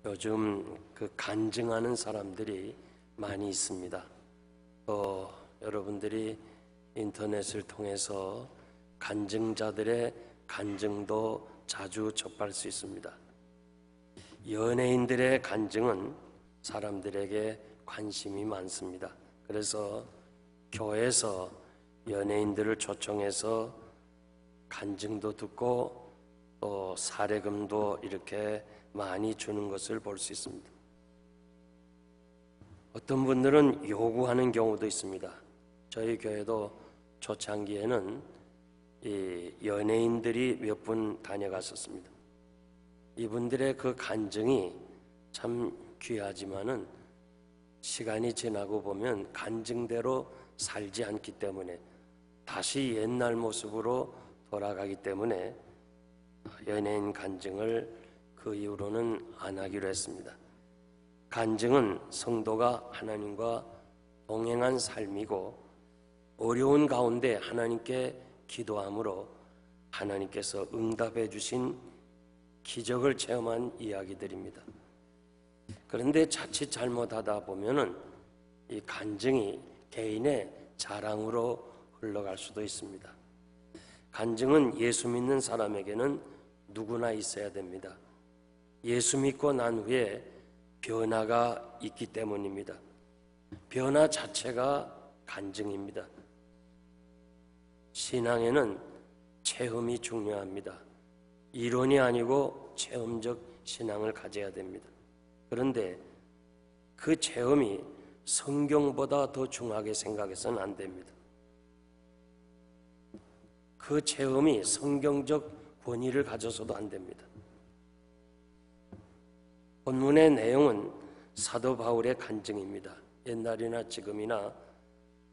요즘 간증하는 사람들이 많이 있습니다. 또 여러분들이 인터넷을 통해서 간증자들의 간증도 자주 접할 수 있습니다. 연예인들의 간증은 사람들에게 관심이 많습니다. 그래서 교회에서 연예인들을 초청해서 간증도 듣고 또 사례금도 이렇게 많이 주는 것을 볼 수 있습니다. 어떤 분들은 요구하는 경우도 있습니다. 저희 교회도 초창기에는 이 연예인들이 몇 분 다녀갔었습니다. 이분들의 그 간증이 참 귀하지만은 시간이 지나고 보면 간증대로 살지 않기 때문에 다시 옛날 모습으로 돌아가기 때문에 연예인 간증을 그 이후로는 안 하기로 했습니다. 간증은 성도가 하나님과 동행한 삶이고 어려운 가운데 하나님께 기도함으로 하나님께서 응답해 주신 기적을 체험한 이야기들입니다. 그런데 자칫 잘못하다 보면은 이 간증이 개인의 자랑으로 흘러갈 수도 있습니다. 간증은 예수 믿는 사람에게는 누구나 있어야 됩니다. 예수 믿고 난 후에 변화가 있기 때문입니다. 변화 자체가 간증입니다. 신앙에는 체험이 중요합니다. 이론이 아니고 체험적 신앙을 가져야 됩니다. 그런데 그 체험이 성경보다 더 중하게 생각해서는 안 됩니다. 그 체험이 성경적 권위를 가져서도 안 됩니다. 본문의 내용은 사도 바울의 간증입니다. 옛날이나 지금이나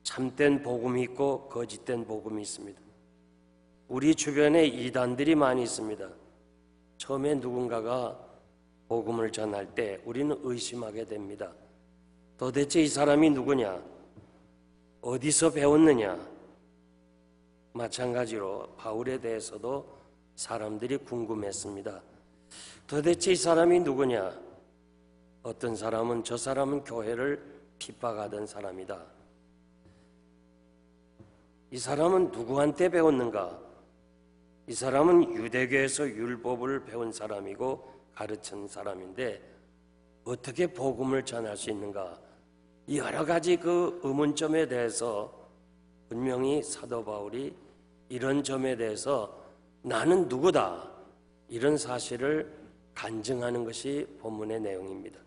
참된 복음이 있고 거짓된 복음이 있습니다. 우리 주변에 이단들이 많이 있습니다. 처음에 누군가가 복음을 전할 때 우리는 의심하게 됩니다. 도대체 이 사람이 누구냐? 어디서 배웠느냐? 마찬가지로 바울에 대해서도 사람들이 궁금했습니다. 도대체 이 사람이 누구냐? 어떤 사람은 저 사람은 교회를 핍박하던 사람이다. 이 사람은 누구한테 배웠는가? 이 사람은 유대교에서 율법을 배운 사람이고 가르친 사람인데 어떻게 복음을 전할 수 있는가? 여러 가지 그 의문점에 대해서 분명히 사도 바울이 이런 점에 대해서 나는 누구다? 이런 사실을 간증하는 것이 본문의 내용입니다.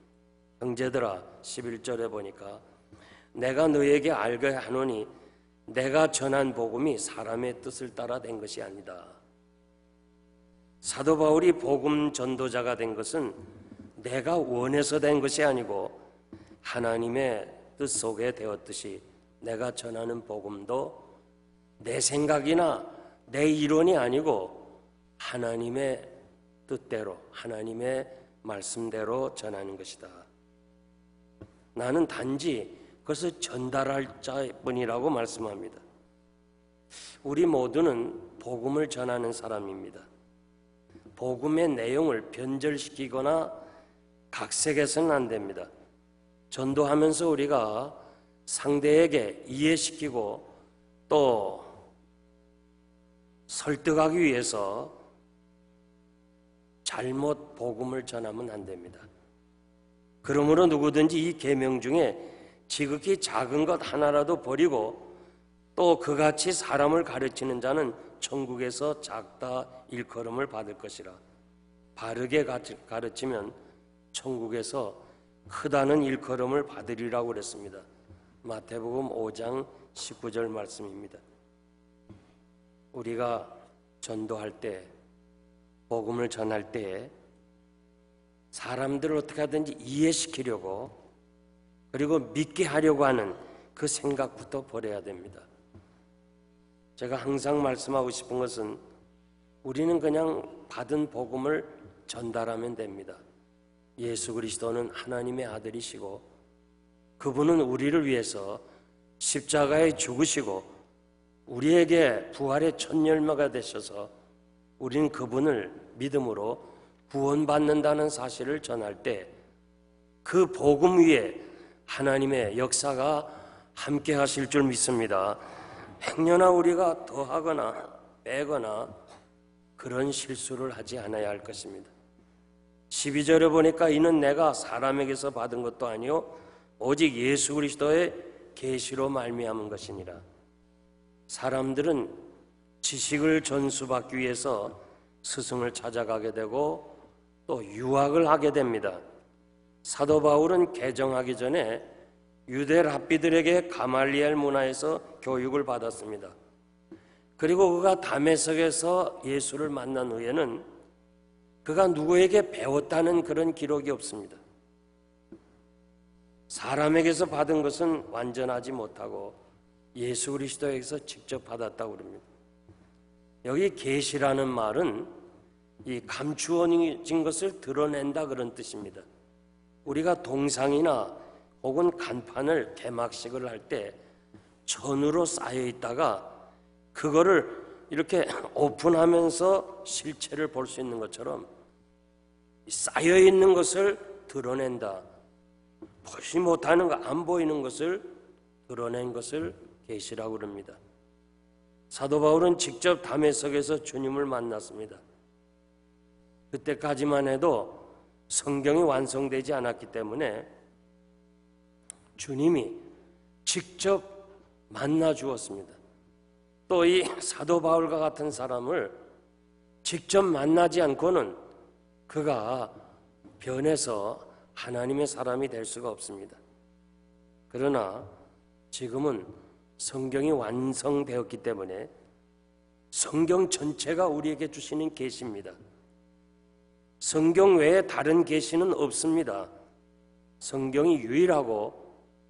형제들아 11절에 보니까 내가 너에게 알게 하노니 내가 전한 복음이 사람의 뜻을 따라 된 것이 아니다. 사도 바울이 복음 전도자가 된 것은 내가 원해서 된 것이 아니고 하나님의 뜻 속에 되었듯이 내가 전하는 복음도 내 생각이나 내 이론이 아니고 하나님의 뜻대로 하나님의 말씀대로 전하는 것이다. 나는 단지 그것을 전달할 자뿐이라고 말씀합니다. 우리 모두는 복음을 전하는 사람입니다. 복음의 내용을 변절시키거나 각색해서는 안 됩니다. 전도하면서 우리가 상대에게 이해시키고 또 설득하기 위해서 잘못 복음을 전하면 안 됩니다. 그러므로 누구든지 이 계명 중에 지극히 작은 것 하나라도 버리고 또 그같이 사람을 가르치는 자는 천국에서 작다 일컬음을 받을 것이라. 바르게 가르치면 천국에서 크다는 일컬음을 받으리라고 그랬습니다. 마태복음 5장 19절 말씀입니다. 우리가 전도할 때 복음을 전할 때 사람들을 어떻게 하든지 이해시키려고 그리고 믿게 하려고 하는 그 생각부터 버려야 됩니다. 제가 항상 말씀하고 싶은 것은 우리는 그냥 받은 복음을 전달하면 됩니다. 예수 그리스도는 하나님의 아들이시고 그분은 우리를 위해서 십자가에 죽으시고 우리에게 부활의 첫 열매가 되셔서 우리는 그분을 믿음으로 구원받는다는 사실을 전할 때 그 복음 위에 하나님의 역사가 함께 하실 줄 믿습니다. 행여나 우리가 더하거나 빼거나 그런 실수를 하지 않아야 할 것입니다. 12절에 보니까 이는 내가 사람에게서 받은 것도 아니요 오직 예수 그리스도의 계시로 말미암은 것이니라. 사람들은 지식을 전수받기 위해서 스승을 찾아가게 되고 또 유학을 하게 됩니다. 사도 바울은 개정하기 전에 유대 랍비들에게 가말리엘 문화에서 교육을 받았습니다. 그리고 그가 다메섹에서 예수를 만난 후에는 그가 누구에게 배웠다는 그런 기록이 없습니다. 사람에게서 받은 것은 완전하지 못하고 예수 그리스도에게서 직접 받았다고 그럽니다. 여기 계시라는 말은 이 감추어진 것을 드러낸다 그런 뜻입니다. 우리가 동상이나 혹은 간판을 개막식을 할 때 천으로 쌓여 있다가 그거를 이렇게 오픈하면서 실체를 볼 수 있는 것처럼 쌓여 있는 것을 드러낸다. 보지 못하는 거, 안 보이는 것을 드러낸 것을 계시라고 그럽니다. 사도 바울은 직접 다메섹에서 주님을 만났습니다. 그때까지만 해도 성경이 완성되지 않았기 때문에 주님이 직접 만나 주었습니다. 또 이 사도 바울과 같은 사람을 직접 만나지 않고는 그가 변해서 하나님의 사람이 될 수가 없습니다. 그러나 지금은 성경이 완성되었기 때문에 성경 전체가 우리에게 주시는 계시입니다. 성경 외에 다른 계시는 없습니다. 성경이 유일하고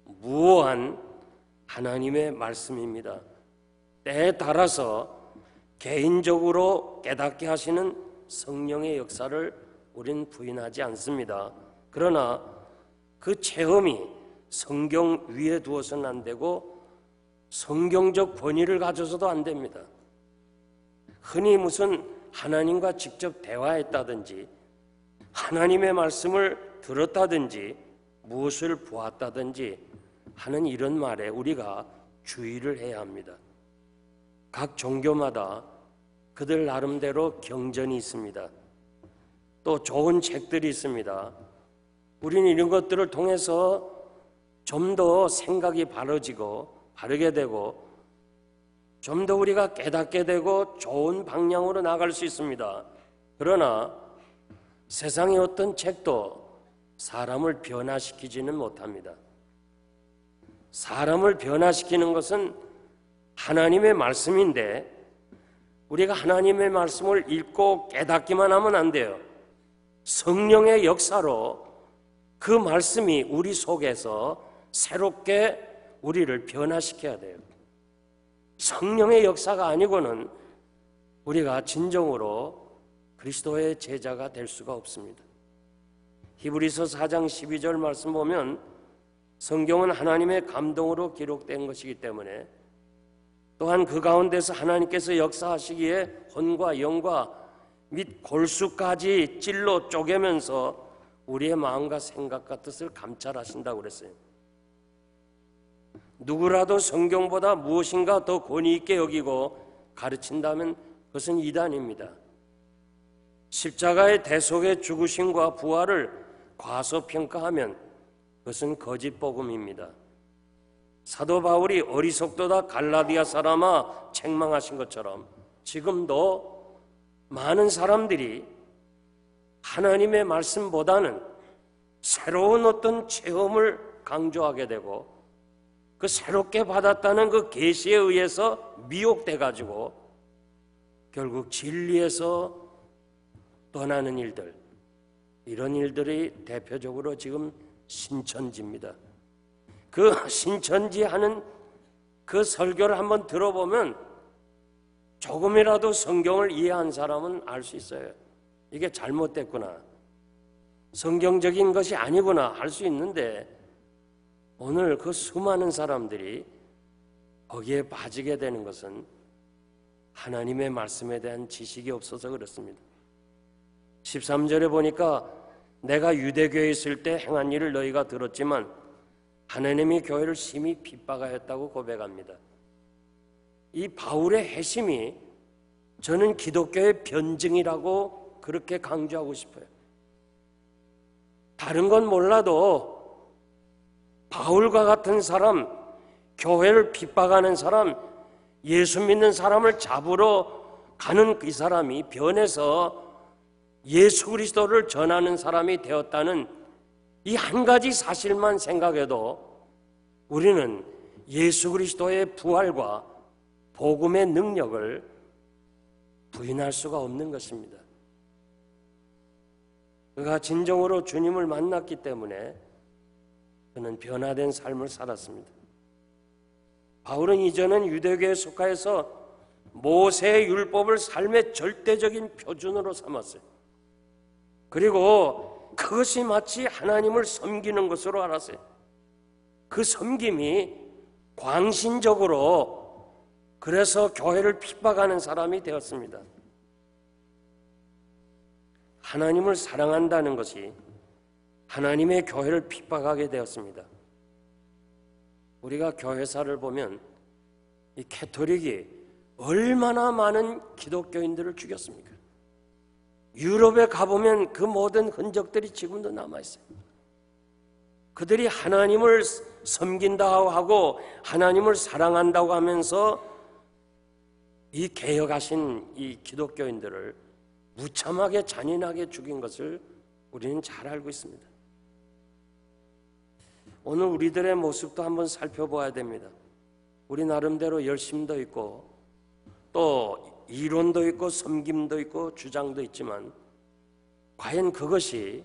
무오한 하나님의 말씀입니다. 때에 따라서 개인적으로 깨닫게 하시는 성령의 역사를 우린 부인하지 않습니다. 그러나 그 체험이 성경 위에 두어서는 안 되고 성경적 권위를 가져서도 안 됩니다. 흔히 무슨 하나님과 직접 대화했다든지 하나님의 말씀을 들었다든지 무엇을 보았다든지 하는 이런 말에 우리가 주의를 해야 합니다. 각 종교마다 그들 나름대로 경전이 있습니다. 또 좋은 책들이 있습니다. 우리는 이런 것들을 통해서 좀 더 생각이 바르게 되고 좀 더 우리가 깨닫게 되고 좋은 방향으로 나갈 수 있습니다. 그러나 세상의 어떤 책도 사람을 변화시키지는 못합니다. 사람을 변화시키는 것은 하나님의 말씀인데 우리가 하나님의 말씀을 읽고 깨닫기만 하면 안 돼요. 성령의 역사로 그 말씀이 우리 속에서 새롭게 우리를 변화시켜야 돼요. 성령의 역사가 아니고는 우리가 진정으로 그리스도의 제자가 될 수가 없습니다. 히브리서 4장 12절 말씀 보면 성경은 하나님의 감동으로 기록된 것이기 때문에 또한 그 가운데서 하나님께서 역사하시기에 혼과 영과 및 골수까지 찔러 쪼개면서 우리의 마음과 생각과 뜻을 감찰하신다고 그랬어요. 누구라도 성경보다 무엇인가 더 권위 있게 여기고 가르친다면 그것은 이단입니다. 십자가의 대속의 죽으심과 부활을 과소평가하면 그것은 거짓 복음입니다. 사도 바울이 어리석도다 갈라디아 사람아 책망하신 것처럼 지금도 많은 사람들이 하나님의 말씀보다는 새로운 어떤 체험을 강조하게 되고 그 새롭게 받았다는 그 계시에 의해서 미혹돼 가지고 결국 진리에서 떠나는 일들, 이런 일들이 대표적으로 지금 신천지입니다. 그 신천지 하는 그 설교를 한번 들어보면 조금이라도 성경을 이해한 사람은 알 수 있어요. 이게 잘못됐구나, 성경적인 것이 아니구나 할 수 있는데 오늘 그 수많은 사람들이 거기에 빠지게 되는 것은 하나님의 말씀에 대한 지식이 없어서 그렇습니다. 13절에 보니까 내가 유대교에 있을 때 행한 일을 너희가 들었지만 하나님이 교회를 심히 핍박하였다고 고백합니다. 이 바울의 회심이 저는 기독교의 변증이라고 그렇게 강조하고 싶어요. 다른 건 몰라도 바울과 같은 사람, 교회를 핍박하는 사람, 예수 믿는 사람을 잡으러 가는 이 사람이 변해서 예수 그리스도를 전하는 사람이 되었다는 이 한 가지 사실만 생각해도 우리는 예수 그리스도의 부활과 복음의 능력을 부인할 수가 없는 것입니다. 그가 진정으로 주님을 만났기 때문에 그는 변화된 삶을 살았습니다. 바울은 이전은 유대교에 속하여서 모세의 율법을 삶의 절대적인 표준으로 삼았어요. 그리고 그것이 마치 하나님을 섬기는 것으로 알았어요. 그 섬김이 광신적으로 그래서 교회를 핍박하는 사람이 되었습니다. 하나님을 사랑한다는 것이 하나님의 교회를 핍박하게 되었습니다. 우리가 교회사를 보면 이 캐토릭이 얼마나 많은 기독교인들을 죽였습니까? 유럽에 가보면 그 모든 흔적들이 지금도 남아있어요. 그들이 하나님을 섬긴다고 하고 하나님을 사랑한다고 하면서 이 개혁하신 이 기독교인들을 무참하게 잔인하게 죽인 것을 우리는 잘 알고 있습니다. 오늘 우리들의 모습도 한번 살펴봐야 됩니다. 우리 나름대로 열심도 있고 또 이론도 있고 섬김도 있고 주장도 있지만 과연 그것이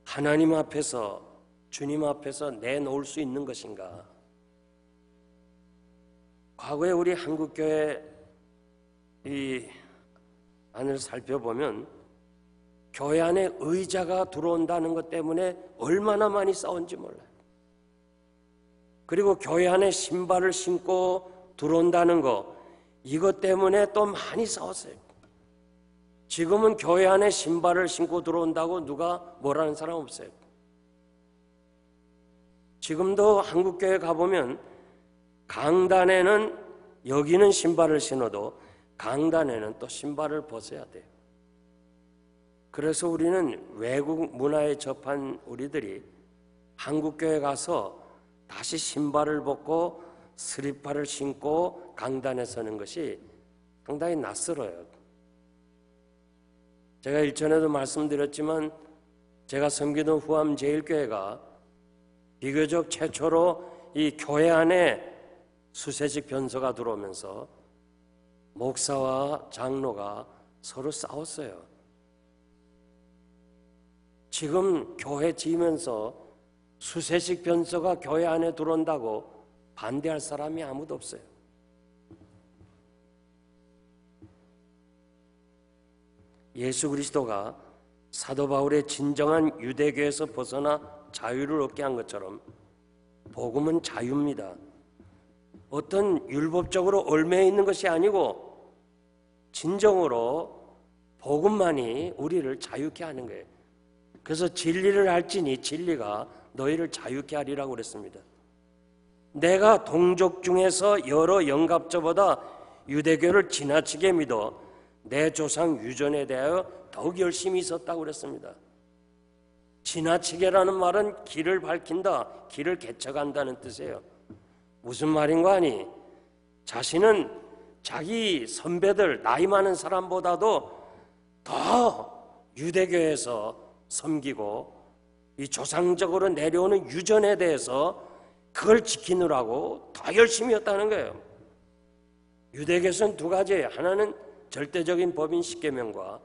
하나님 앞에서 주님 앞에서 내놓을 수 있는 것인가? 과거에 우리 한국교회 이 안을 살펴보면 교회 안에 의자가 들어온다는 것 때문에 얼마나 많이 싸운지 몰라요. 그리고 교회 안에 신발을 신고 들어온다는 거 이것 때문에 또 많이 싸웠어요. 지금은 교회 안에 신발을 신고 들어온다고 누가 뭐라는 사람 없어요. 지금도 한국교회 가보면 강단에는 여기는 신발을 신어도 강단에는 또 신발을 벗어야 돼요. 그래서 우리는 외국 문화에 접한 우리들이 한국교회 가서 다시 신발을 벗고 스리퍼를 신고 강단에 서는 것이 상당히 낯설어요. 제가 일전에도 말씀드렸지만 제가 섬기던 후암제일교회가 비교적 최초로 이 교회 안에 수세식 변소가 들어오면서 목사와 장로가 서로 싸웠어요. 지금 교회 지으면서 수세식 변소가 교회 안에 들어온다고 반대할 사람이 아무도 없어요. 예수 그리스도가 사도 바울의 진정한 유대교에서 벗어나 자유를 얻게 한 것처럼 복음은 자유입니다. 어떤 율법적으로 얽매여 있는 것이 아니고 진정으로 복음만이 우리를 자유케 하는 거예요. 그래서 진리를 알지니 진리가 너희를 자유케 하리라고 그랬습니다. 내가 동족 중에서 여러 영갑자보다 유대교를 지나치게 믿어 내 조상 유전에 대하여 더욱 열심히 있었다고 그랬습니다. 지나치게라는 말은 길을 밝힌다, 길을 개척한다는 뜻이에요. 무슨 말인가 하니 자신은 자기 선배들, 나이 많은 사람보다도 더 유대교에서 섬기고 이 조상적으로 내려오는 유전에 대해서 그걸 지키느라고 더 열심히 했다는 거예요. 유대교에서는 두 가지예요. 하나는 절대적인 법인 십계명과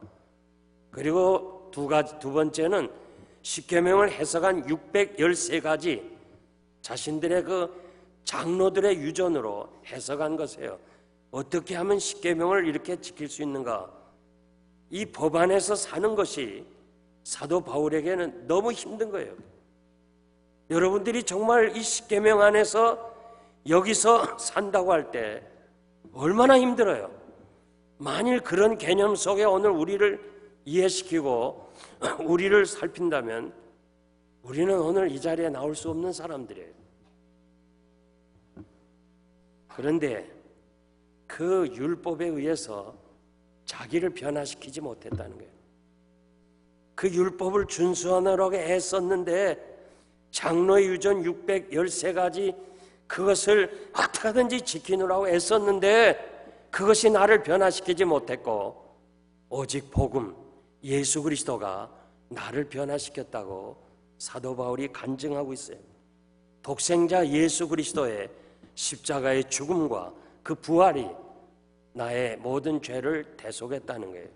그리고 두 번째는 십계명을 해석한 613가지 자신들의 그 장로들의 유전으로 해석한 것이에요. 어떻게 하면 십계명을 이렇게 지킬 수 있는가? 이 법 안에서 사는 것이 사도 바울에게는 너무 힘든 거예요. 여러분들이 정말 이 십계명 안에서 여기서 산다고 할 때 얼마나 힘들어요. 만일 그런 개념 속에 오늘 우리를 이해시키고 우리를 살핀다면 우리는 오늘 이 자리에 나올 수 없는 사람들이에요. 그런데 그 율법에 의해서 자기를 변화시키지 못했다는 거예요. 그 율법을 준수하느라고 애썼는데 장로의 유전 613가지 그것을 어떻게든지 지키느라고 애썼는데 그것이 나를 변화시키지 못했고 오직 복음 예수 그리스도가 나를 변화시켰다고 사도 바울이 간증하고 있어요. 독생자 예수 그리스도의 십자가의 죽음과 그 부활이 나의 모든 죄를 대속했다는 거예요.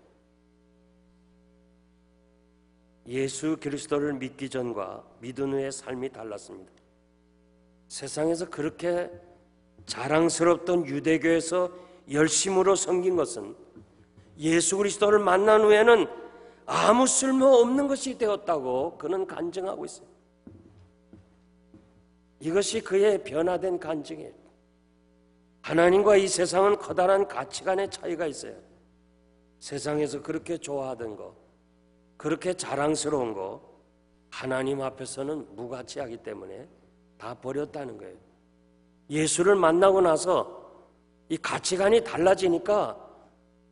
예수 그리스도를 믿기 전과 믿은 후의 삶이 달랐습니다. 세상에서 그렇게 자랑스럽던 유대교에서 열심으로 섬긴 것은 예수 그리스도를 만난 후에는 아무 쓸모없는 것이 되었다고 그는 간증하고 있어요. 이것이 그의 변화된 간증이에요. 하나님과 이 세상은 커다란 가치관의 차이가 있어요. 세상에서 그렇게 좋아하던 거, 그렇게 자랑스러운 거 하나님 앞에서는 무가치하기 때문에 다 버렸다는 거예요. 예수를 만나고 나서 이 가치관이 달라지니까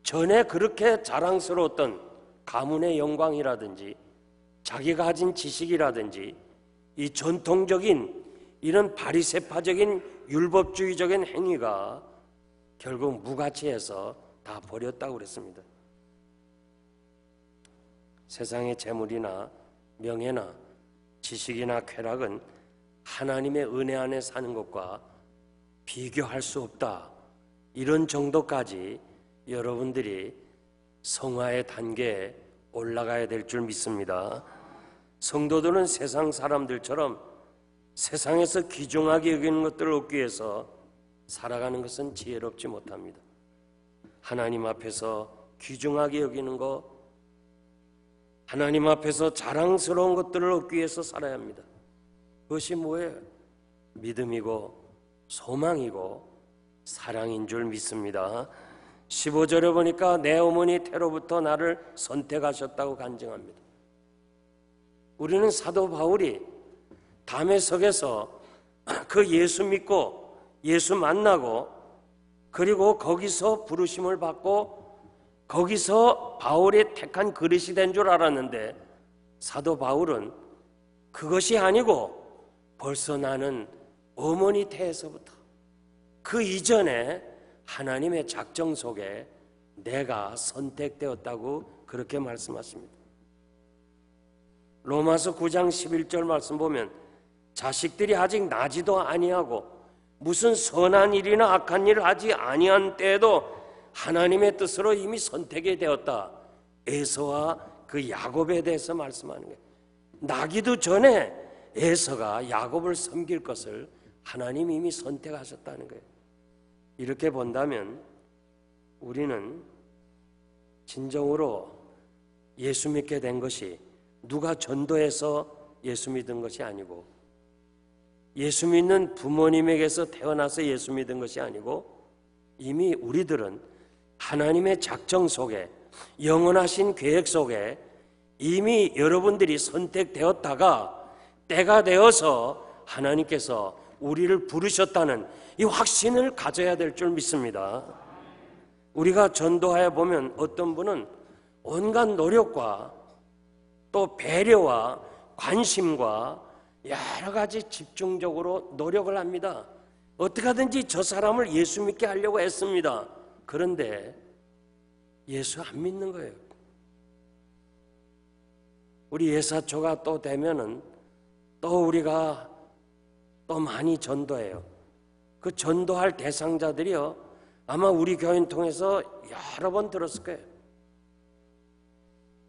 전에 그렇게 자랑스러웠던 가문의 영광이라든지 자기가 가진 지식이라든지 이 전통적인 이런 바리새파적인 율법주의적인 행위가 결국 무가치해서 다 버렸다고 그랬습니다. 세상의 재물이나 명예나 지식이나 쾌락은 하나님의 은혜 안에 사는 것과 비교할 수 없다. 이런 정도까지 여러분들이 성화의 단계에 올라가야 될 줄 믿습니다. 성도들은 세상 사람들처럼 세상에서 귀중하게 여기는 것들을 얻기 위해서 살아가는 것은 지혜롭지 못합니다. 하나님 앞에서 귀중하게 여기는 것, 하나님 앞에서 자랑스러운 것들을 얻기 위해서 살아야 합니다. 그것이 뭐예요? 믿음이고 소망이고 사랑인 줄 믿습니다. 15절에 보니까 내 어머니 태로부터 나를 선택하셨다고 간증합니다. 우리는 사도 바울이 담에석에서 그 예수 믿고 예수 만나고 그리고 거기서 부르심을 받고 거기서 바울이 택한 그릇이 된 줄 알았는데 사도 바울은 그것이 아니고 벌써 나는 어머니 태에서부터 그 이전에 하나님의 작정 속에 내가 선택되었다고 그렇게 말씀하십니다. 로마서 9장 11절 말씀 보면 자식들이 아직 나지도 아니하고 무슨 선한 일이나 악한 일을 하지 아니한 때에도 하나님의 뜻으로 이미 선택이 되었다. 에서와 그 야곱에 대해서 말씀하는 거예요. 나기도 전에 에서가 야곱을 섬길 것을 하나님이 이미 선택하셨다는 거예요. 이렇게 본다면 우리는 진정으로 예수 믿게 된 것이 누가 전도해서 예수 믿은 것이 아니고 예수 믿는 부모님에게서 태어나서 예수 믿은 것이 아니고 이미 우리들은 하나님의 작정 속에 영원하신 계획 속에 이미 여러분들이 선택되었다가 때가 되어서 하나님께서 우리를 부르셨다는 이 확신을 가져야 될 줄 믿습니다. 우리가 전도하여 보면 어떤 분은 온갖 노력과 또 배려와 관심과 여러 가지 집중적으로 노력을 합니다. 어떻게 하든지 저 사람을 예수 믿게 하려고 애씁니다. 그런데 예수 안 믿는 거예요. 우리 예사초가 또 되면은 또 우리가 또 많이 전도해요. 그 전도할 대상자들이요 아마 우리 교인 통해서 여러 번 들었을 거예요.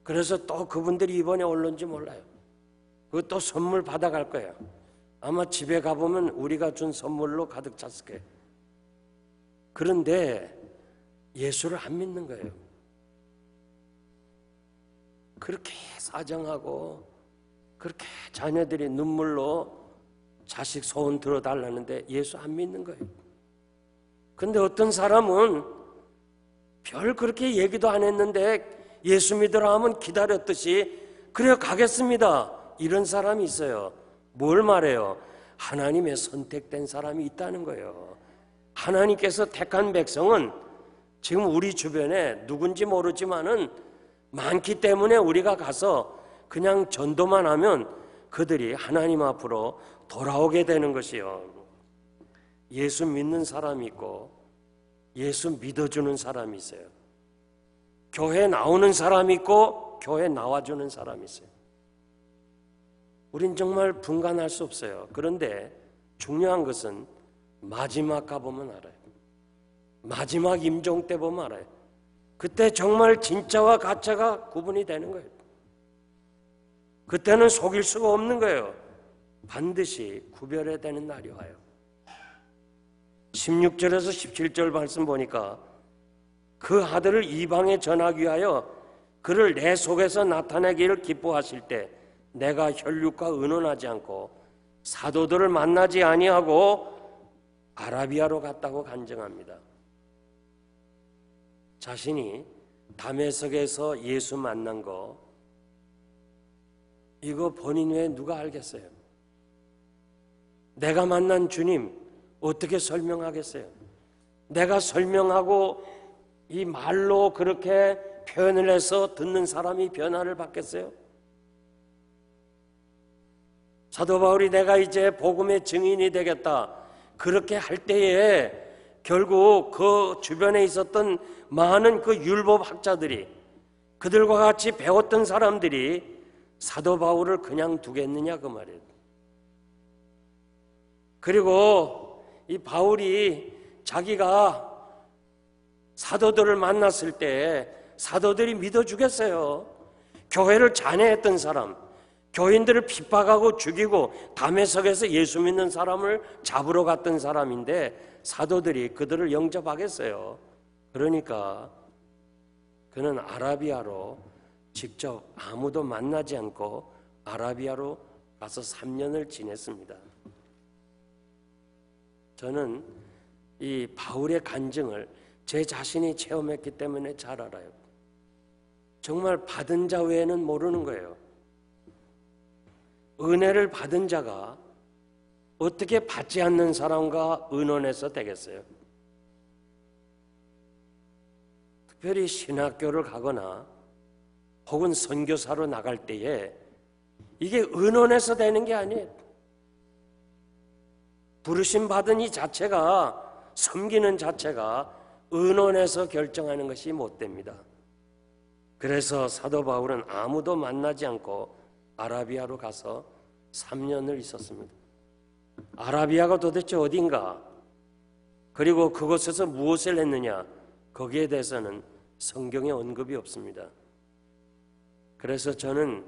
그래서 또 그분들이 이번에 올는지 몰라요. 그것도 선물 받아갈 거예요. 아마 집에 가보면 우리가 준 선물로 가득 찼을 거예요. 그런데 예수를 안 믿는 거예요. 그렇게 사정하고 그렇게 자녀들이 눈물로 자식 소원 들어달라는데 예수 안 믿는 거예요. 근데 어떤 사람은 별 그렇게 얘기도 안 했는데 예수 믿으라 하면 기다렸듯이 그래 가겠습니다. 이런 사람이 있어요. 뭘 말해요? 하나님의 선택된 사람이 있다는 거예요. 하나님께서 택한 백성은 지금 우리 주변에 누군지 모르지만은 많기 때문에 우리가 가서 그냥 전도만 하면 그들이 하나님 앞으로 돌아오게 되는 것이요. 예수 믿는 사람이 있고 예수 믿어주는 사람이 있어요. 교회 나오는 사람이 있고 교회 나와주는 사람이 있어요. 우린 정말 분간할 수 없어요. 그런데 중요한 것은 마지막 가보면 알아요. 마지막 임종 때 보면 알아요. 그때 정말 진짜와 가짜가 구분이 되는 거예요. 그때는 속일 수가 없는 거예요. 반드시 구별해야 되는 날이 와요. 16절에서 17절 말씀 보니까 그 아들을 이방에 전하기 위하여 그를 내 속에서 나타내기를 기뻐하실 때 내가 혈육과 의논하지 않고 사도들을 만나지 아니하고 아라비아로 갔다고 간증합니다. 자신이 다메섹에서 예수 만난 거 이거 본인 외에 누가 알겠어요? 내가 만난 주님 어떻게 설명하겠어요? 내가 설명하고 이 말로 그렇게 표현을 해서 듣는 사람이 변화를 받겠어요? 사도 바울이 내가 이제 복음의 증인이 되겠다 그렇게 할 때에 결국 그 주변에 있었던 많은 그 율법 학자들이 그들과 같이 배웠던 사람들이 사도 바울을 그냥 두겠느냐 그 말이에요. 그리고 이 바울이 자기가 사도들을 만났을 때 사도들이 믿어주겠어요. 교회를 잔해했던 사람, 교인들을 핍박하고 죽이고 다메섹에서 예수 믿는 사람을 잡으러 갔던 사람인데 사도들이 그들을 영접하겠어요. 그러니까 그는 아라비아로 직접 아무도 만나지 않고 아라비아로 가서 3년을 지냈습니다. 저는 이 바울의 간증을 제 자신이 체험했기 때문에 잘 알아요. 정말 받은 자 외에는 모르는 거예요. 은혜를 받은 자가 어떻게 받지 않는 사람과 의논해서 되겠어요? 특별히 신학교를 가거나 혹은 선교사로 나갈 때에 이게 의논해서 되는 게 아니에요. 부르심 받은 이 자체가, 섬기는 자체가 의논해서 결정하는 것이 못 됩니다. 그래서 사도 바울은 아무도 만나지 않고 아라비아로 가서 3년을 있었습니다. 아라비아가 도대체 어딘가, 그리고 그곳에서 무엇을 했느냐, 거기에 대해서는 성경에 언급이 없습니다. 그래서 저는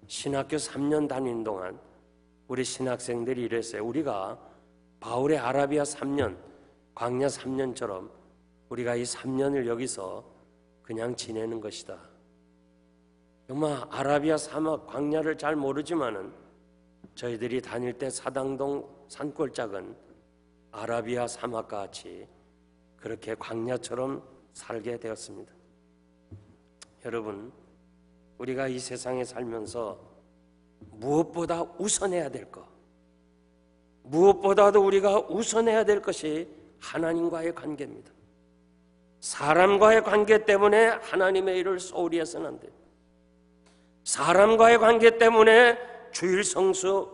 신학교 3년 다니는 동안 우리 신학생들이 이랬어요. 우리가 바울의 아라비아 3년, 광야 3년처럼 우리가 이 3년을 여기서 그냥 지내는 것이다. 정말 아라비아 사막 광야를 잘 모르지만은 저희들이 다닐 때 사당동 산골짜기는 아라비아 사막과 같이 그렇게 광야처럼 살게 되었습니다. 여러분, 우리가 이 세상에 살면서 무엇보다 우선해야 될 것, 무엇보다도 우리가 우선해야 될 것이 하나님과의 관계입니다. 사람과의 관계 때문에 하나님의 일을 소홀히 해서는 안 돼요. 사람과의 관계 때문에 주일 성수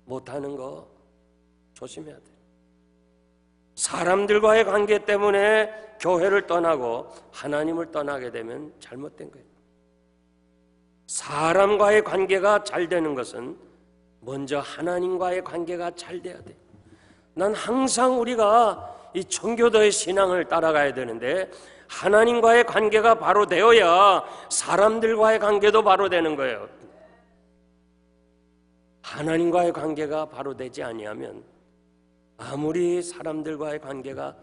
못하는 거 조심해야 돼요. 사람들과의 관계 때문에 교회를 떠나고 하나님을 떠나게 되면 잘못된 거예요. 사람과의 관계가 잘 되는 것은 먼저 하나님과의 관계가 잘 돼야 돼요. 난 항상 우리가 이 청교도의 신앙을 따라가야 되는데 하나님과의 관계가 바로 되어야 사람들과의 관계도 바로 되는 거예요. 하나님과의 관계가 바로 되지 아니하면 아무리 사람들과의 관계가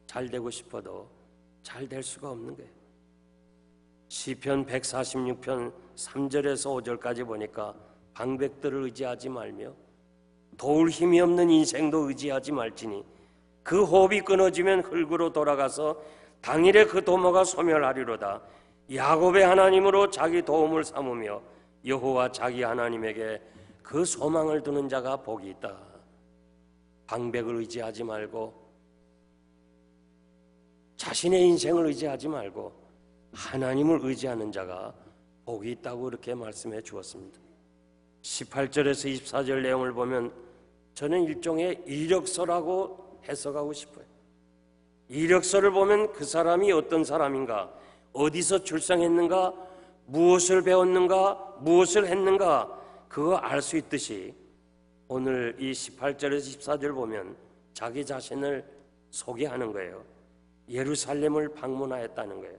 잘 되고 싶어도 잘 될 수가 없는 거예요. 시편 146편 3절에서 5절까지 보니까 방백들을 의지하지 말며 도울 힘이 없는 인생도 의지하지 말지니 그 호흡이 끊어지면 흙으로 돌아가서 당일에 그 도모가 소멸하리로다. 야곱의 하나님으로 자기 도움을 삼으며 여호와 자기 하나님에게 그 소망을 두는 자가 복이 있다. 방백을 의지하지 말고 자신의 인생을 의지하지 말고 하나님을 의지하는 자가 복이 있다고 이렇게 말씀해 주었습니다. 18절에서 24절 내용을 보면 저는 일종의 이력서라고 해석하고 싶어요. 이력서를 보면 그 사람이 어떤 사람인가, 어디서 출생했는가, 무엇을 배웠는가, 무엇을 했는가, 그거 알 수 있듯이 오늘 이 18절에서 14절 보면 자기 자신을 소개하는 거예요. 예루살렘을 방문하였다는 거예요.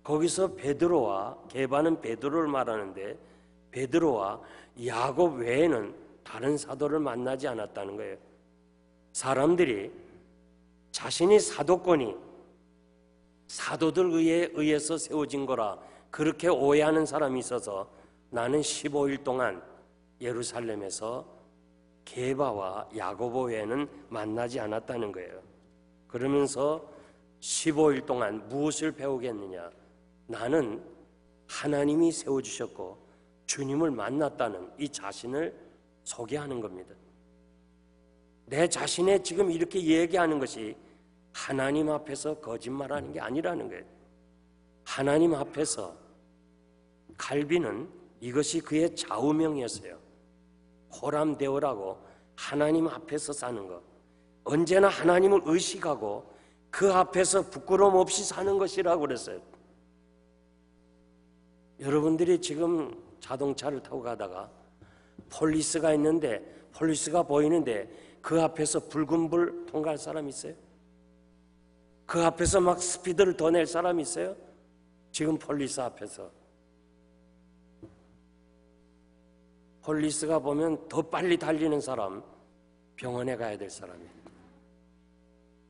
거기서 베드로와, 게바는 베드로를 말하는데 베드로와 야곱 외에는 다른 사도를 만나지 않았다는 거예요. 사람들이 자신이 사도권이 사도들 의해서 세워진 거라 그렇게 오해하는 사람이 있어서 나는 15일 동안 예루살렘에서 게바와 야고보 외에는 만나지 않았다는 거예요. 그러면서 15일 동안 무엇을 배우겠느냐? 나는 하나님이 세워주셨고 주님을 만났다는 이 자신을 소개하는 겁니다. 내 자신의 지금 이렇게 얘기하는 것이 하나님 앞에서 거짓말하는 게 아니라는 거예요. 하나님 앞에서 갈비는 이것이 그의 좌우명이었어요. 호람되어라고 하나님 앞에서 사는 것, 언제나 하나님을 의식하고 그 앞에서 부끄러움 없이 사는 것이라고 그랬어요. 여러분들이 지금 자동차를 타고 가다가 폴리스가 있는데, 폴리스가 보이는데 그 앞에서 붉은 불 통과할 사람 있어요? 그 앞에서 막 스피드를 더 낼 사람 있어요? 지금 폴리스 앞에서 폴리스가 보면 더 빨리 달리는 사람, 병원에 가야 될 사람이에요.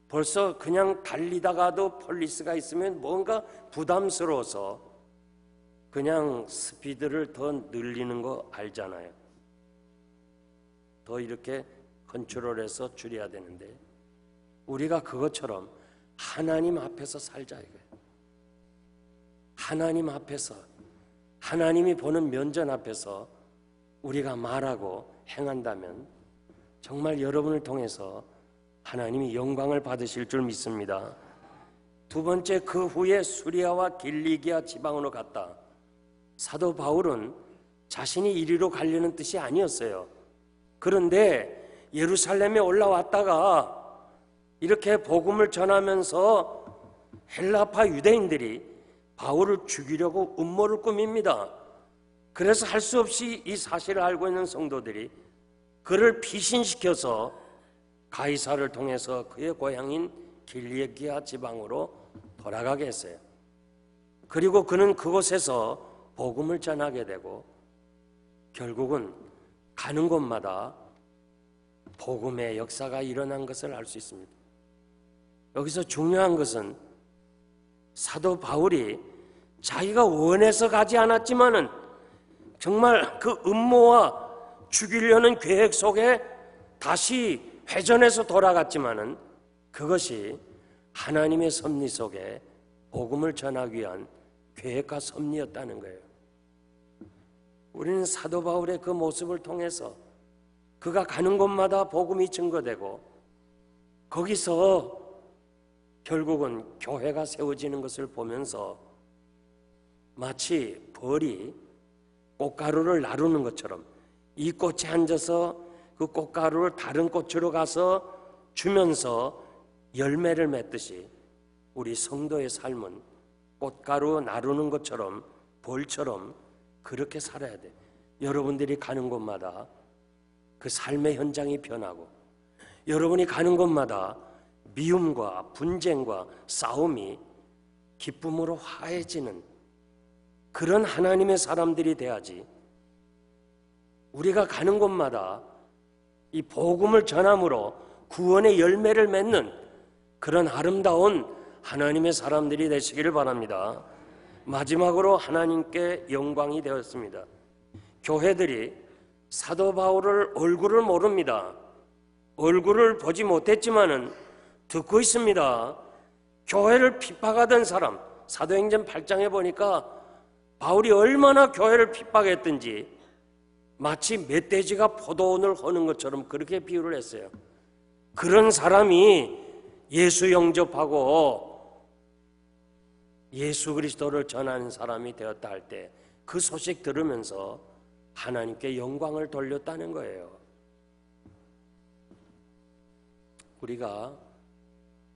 벌써 그냥 달리다가도 폴리스가 있으면 뭔가 부담스러워서 그냥 스피드를 더 늘리는 거 알잖아요. 더 이렇게 컨트롤해서 줄여야 되는데 우리가 그것처럼 하나님 앞에서 살자 이거예요. 하나님 앞에서, 하나님이 보는 면전 앞에서 우리가 말하고 행한다면 정말 여러분을 통해서 하나님이 영광을 받으실 줄 믿습니다. 두 번째, 그 후에 수리아와 길리기아 지방으로 갔다. 사도 바울은 자신이 이리로 가려는 뜻이 아니었어요. 그런데 예루살렘에 올라왔다가 이렇게 복음을 전하면서 헬라파 유대인들이 바울을 죽이려고 음모를 꾸밉니다. 그래서 할 수 없이 이 사실을 알고 있는 성도들이 그를 피신시켜서 가이사를 통해서 그의 고향인 길리기아 지방으로 돌아가게 했어요. 그리고 그는 그곳에서 복음을 전하게 되고 결국은 가는 곳마다 복음의 역사가 일어난 것을 알 수 있습니다. 여기서 중요한 것은 사도 바울이 자기가 원해서 가지 않았지만은 정말 그 음모와 죽이려는 계획 속에 다시 회전해서 돌아갔지만은 그것이 하나님의 섭리 속에 복음을 전하기 위한 계획과 섭리였다는 거예요. 우리는 사도 바울의 그 모습을 통해서 그가 가는 곳마다 복음이 증거되고 거기서 결국은 교회가 세워지는 것을 보면서 마치 벌이 꽃가루를 나르는 것처럼 이 꽃에 앉아서 그 꽃가루를 다른 꽃으로 가서 주면서 열매를 맺듯이 우리 성도의 삶은 꽃가루 나르는 것처럼 벌처럼 그렇게 살아야 돼. 여러분들이 가는 곳마다 그 삶의 현장이 변하고 여러분이 가는 곳마다 미움과 분쟁과 싸움이 기쁨으로 화해지는 그런 하나님의 사람들이 돼야지. 우리가 가는 곳마다 이 복음을 전함으로 구원의 열매를 맺는 그런 아름다운 하나님의 사람들이 되시기를 바랍니다. 마지막으로 하나님께 영광이 되었습니다. 교회들이 사도 바울을 얼굴을 모릅니다. 얼굴을 보지 못했지만은 듣고 있습니다. 교회를 핍박하던 사람, 사도행전 8장에 보니까 바울이 얼마나 교회를 핍박했든지 마치 멧돼지가 포도원을 허는 것처럼 그렇게 비유를 했어요. 그런 사람이 예수 영접하고 예수 그리스도를 전하는 사람이 되었다 할 때 그 소식 들으면서 하나님께 영광을 돌렸다는 거예요. 우리가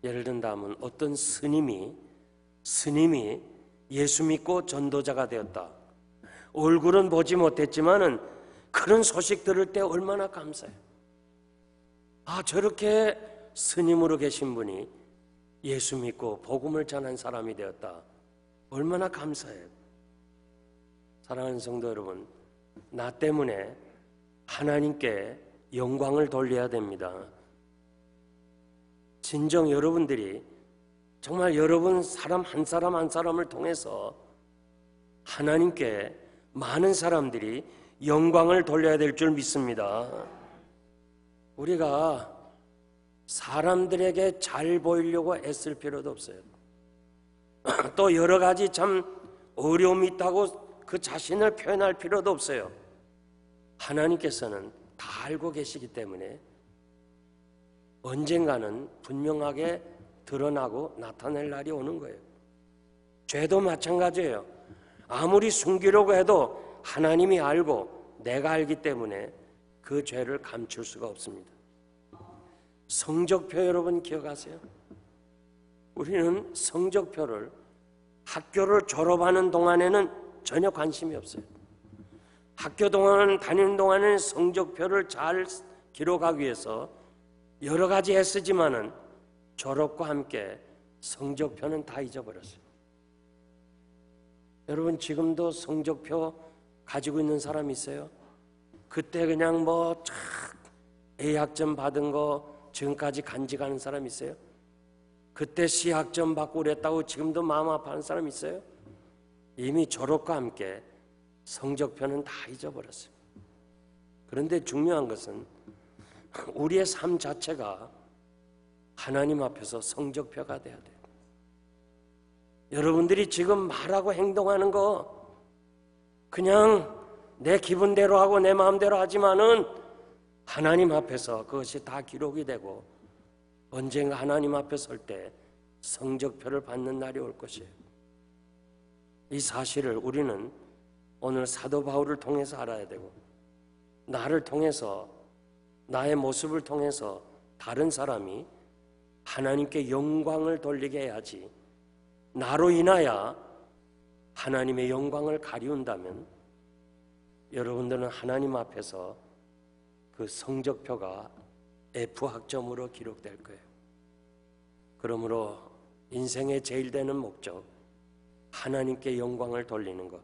예를 든다면 어떤 스님이 예수 믿고 전도자가 되었다. 얼굴은 보지 못했지만은 그런 소식 들을 때 얼마나 감사해요. 아, 저렇게 스님으로 계신 분이 예수 믿고 복음을 전한 사람이 되었다. 얼마나 감사해요. 사랑하는 성도 여러분, 나 때문에 하나님께 영광을 돌려야 됩니다. 진정 여러분들이 정말 여러분 사람 한 사람을 통해서 하나님께 많은 사람들이 영광을 돌려야 될 줄 믿습니다. 우리가 사람들에게 잘 보이려고 애쓸 필요도 없어요. 또 여러 가지 참 어려움이 있다고 그 자신을 표현할 필요도 없어요. 하나님께서는 다 알고 계시기 때문에 언젠가는 분명하게 드러나고 나타낼 날이 오는 거예요. 죄도 마찬가지예요. 아무리 숨기려고 해도 하나님이 알고 내가 알기 때문에 그 죄를 감출 수가 없습니다. 성적표 여러분 기억하세요? 우리는 성적표를 학교를 졸업하는 동안에는 전혀 관심이 없어요. 학교 동안 다니는 동안에는 성적표를 잘 기록하기 위해서 여러 가지 애쓰지만은 졸업과 함께 성적표는 다 잊어버렸어요. 여러분 지금도 성적표 가지고 있는 사람 있어요? 그때 그냥 A학점 받은 거 지금까지 간직하는 사람 있어요? 그때 C학점 받고 그랬다고 지금도 마음 아파하는 사람 있어요? 이미 졸업과 함께 성적표는 다 잊어버렸어요. 그런데 중요한 것은 우리의 삶 자체가 하나님 앞에서 성적표가 돼야 돼요. 여러분들이 지금 말하고 행동하는 거 그냥 내 기분대로 하고 내 마음대로 하지만은 하나님 앞에서 그것이 다 기록이 되고 언젠가 하나님 앞에 설 때 성적표를 받는 날이 올 것이에요. 이 사실을 우리는 오늘 사도 바울을 통해서 알아야 되고 나를 통해서 나의 모습을 통해서 다른 사람이 하나님께 영광을 돌리게 해야지 나로 인하여 하나님의 영광을 가리운다면 여러분들은 하나님 앞에서 그 성적표가 F학점으로 기록될 거예요. 그러므로 인생의 제일 되는 목적 하나님께 영광을 돌리는 것.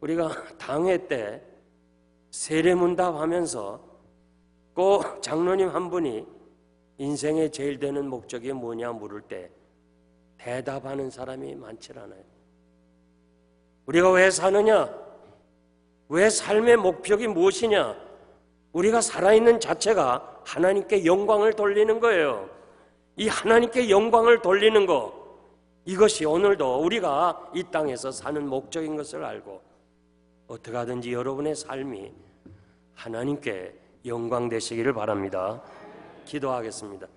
우리가 당회 때 세례문답 하면서 꼭 장로님 한 분이 인생의 제일 되는 목적이 뭐냐 물을 때 대답하는 사람이 많지 않아요. 우리가 왜 사느냐? 왜 삶의 목적이 무엇이냐? 우리가 살아있는 자체가 하나님께 영광을 돌리는 거예요. 이 하나님께 영광을 돌리는 것, 이것이 오늘도 우리가 이 땅에서 사는 목적인 것을 알고 어떻게 하든지 여러분의 삶이 하나님께 영광 되시기를 바랍니다. 기도하겠습니다.